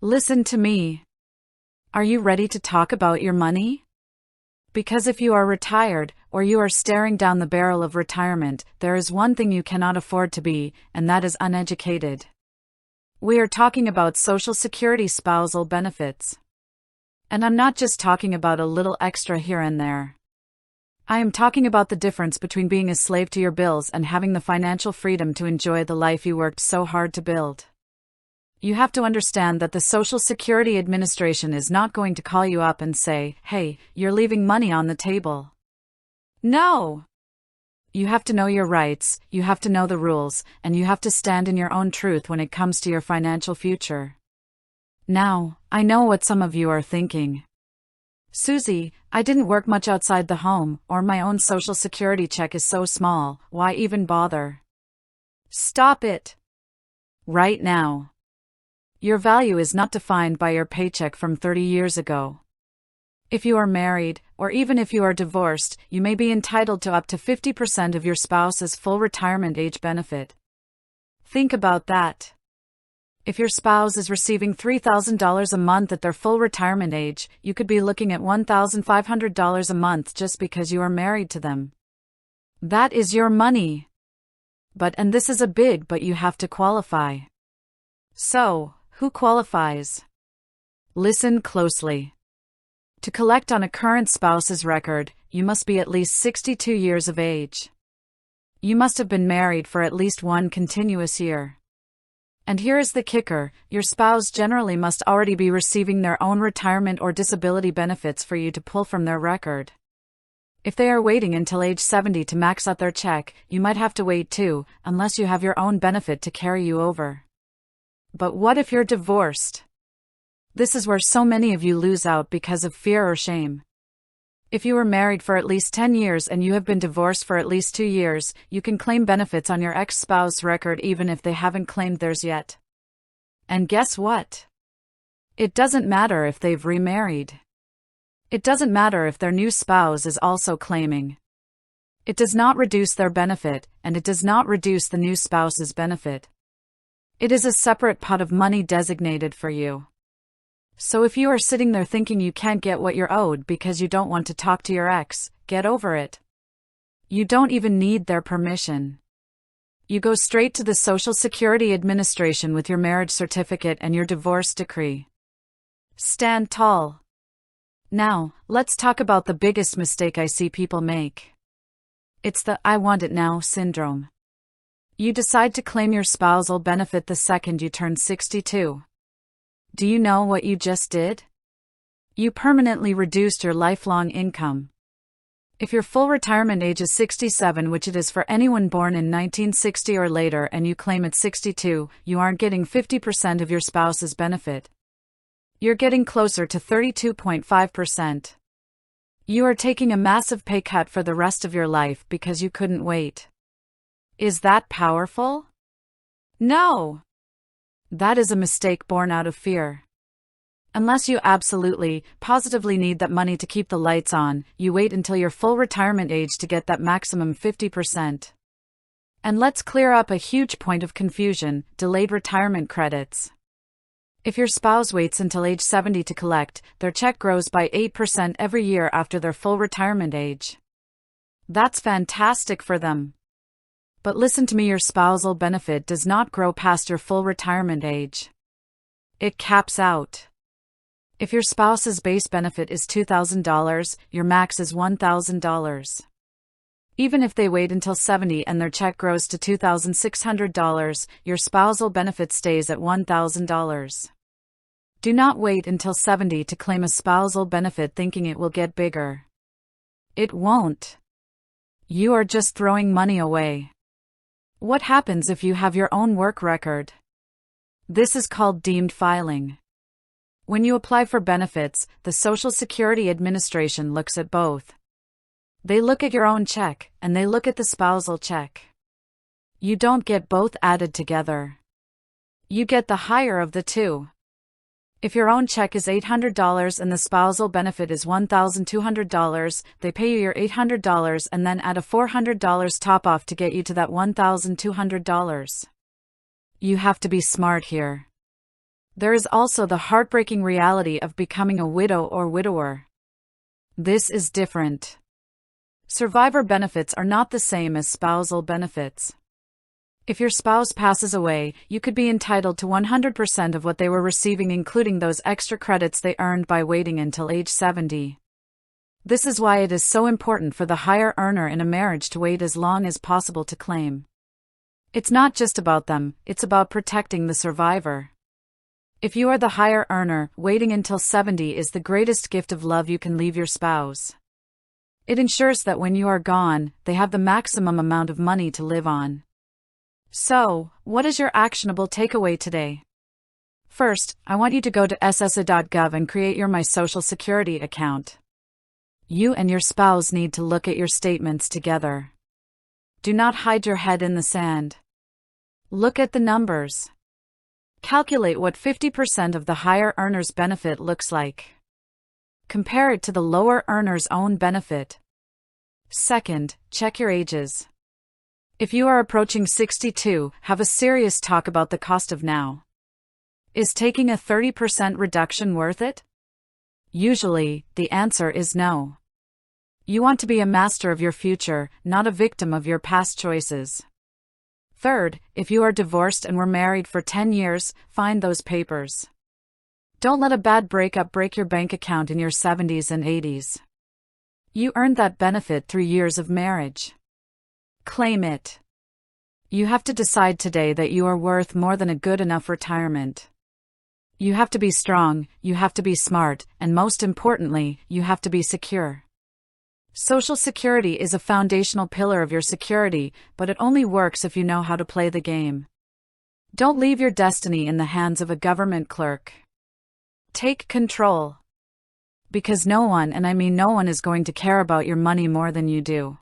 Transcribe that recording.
Listen to me. Are you ready to talk about your money? Because if you are retired, or you are staring down the barrel of retirement, there is one thing you cannot afford to be, and that is uneducated. We are talking about Social Security Spousal Benefits. And I'm not just talking about a little extra here and there. I am talking about the difference between being a slave to your bills and having the financial freedom to enjoy the life you worked so hard to build. You have to understand that the Social Security Administration is not going to call you up and say, "Hey, you're leaving money on the table." No! You have to know your rights, you have to know the rules, and you have to stand in your own truth when it comes to your financial future. Now, I know what some of you are thinking. Susie, I didn't work much outside the home, or my own Social Security check is so small, why even bother? Stop it! Right now. Your value is not defined by your paycheck from 30 years ago. If you are married, or even if you are divorced, you may be entitled to up to 50% of your spouse's full retirement age benefit. Think about that. If your spouse is receiving $3,000 a month at their full retirement age, you could be looking at $1,500 a month just because you are married to them. That is your money. And this is a big but, you have to qualify. So, who qualifies? Listen closely. To collect on a current spouse's record, you must be at least 62 years of age. You must have been married for at least one continuous year. And here is the kicker, your spouse generally must already be receiving their own retirement or disability benefits for you to pull from their record. If they are waiting until age 70 to max out their check, you might have to wait too, unless you have your own benefit to carry you over. But what if you're divorced? This is where so many of you lose out because of fear or shame. If you were married for at least 10 years and you have been divorced for at least 2 years, you can claim benefits on your ex-spouse's record even if they haven't claimed theirs yet. And guess what? It doesn't matter if they've remarried. It doesn't matter if their new spouse is also claiming. It does not reduce their benefit, and it does not reduce the new spouse's benefit. It is a separate pot of money designated for you. So if you are sitting there thinking you can't get what you're owed because you don't want to talk to your ex, get over it. You don't even need their permission. You go straight to the Social Security Administration with your marriage certificate and your divorce decree. Stand tall. Now, let's talk about the biggest mistake I see people make. It's the "I want it now" syndrome. You decide to claim your spousal benefit the second you turn 62. Do you know what you just did? You permanently reduced your lifelong income. If your full retirement age is 67, which it is for anyone born in 1960 or later, and you claim at 62, you aren't getting 50% of your spouse's benefit. You're getting closer to 32.5%. You are taking a massive pay cut for the rest of your life because you couldn't wait. Is that powerful? No. That is a mistake born out of fear. Unless you absolutely, positively need that money to keep the lights on, you wait until your full retirement age to get that maximum 50%. And let's clear up a huge point of confusion: delayed retirement credits. If your spouse waits until age 70 to collect, their check grows by 8% every year after their full retirement age. That's fantastic for them. But listen to me, your spousal benefit does not grow past your full retirement age. It caps out. If your spouse's base benefit is $2,000, your max is $1,000. Even if they wait until 70 and their check grows to $2,600, your spousal benefit stays at $1,000. Do not wait until 70 to claim a spousal benefit thinking it will get bigger. It won't. You are just throwing money away. What happens if you have your own work record? This is called deemed filing. When you apply for benefits, the Social Security Administration looks at both. They look at your own check, and they look at the spousal check. You don't get both added together. You get the higher of the two. If your own check is $800 and the spousal benefit is $1,200, they pay you your $800 and then add a $400 top-off to get you to that $1,200. You have to be smart here. There is also the heartbreaking reality of becoming a widow or widower. This is different. Survivor benefits are not the same as spousal benefits. If your spouse passes away, you could be entitled to 100% of what they were receiving, including those extra credits they earned by waiting until age 70. This is why it is so important for the higher earner in a marriage to wait as long as possible to claim. It's not just about them, it's about protecting the survivor. If you are the higher earner, waiting until 70 is the greatest gift of love you can leave your spouse. It ensures that when you are gone, they have the maximum amount of money to live on. So, what is your actionable takeaway today? First, I want you to go to ssa.gov and create your My Social Security account. You and your spouse need to look at your statements together. Do not hide your head in the sand. Look at the numbers. Calculate what 50% of the higher earner's benefit looks like. Compare it to the lower earner's own benefit. Second, check your ages. If you are approaching 62, have a serious talk about the cost of now. Is taking a 30% reduction worth it? Usually, the answer is no. You want to be a master of your future, not a victim of your past choices. Third, if you are divorced and were married for 10 years, find those papers. Don't let a bad breakup break your bank account in your 70s and 80s. You earned that benefit through years of marriage. Claim it. You have to decide today that you are worth more than a good enough retirement. You have to be strong, you have to be smart, and most importantly, you have to be secure. Social Security is a foundational pillar of your security, but it only works if you know how to play the game. Don't leave your destiny in the hands of a government clerk. Take control. Because no one, and I mean no one, is going to care about your money more than you do.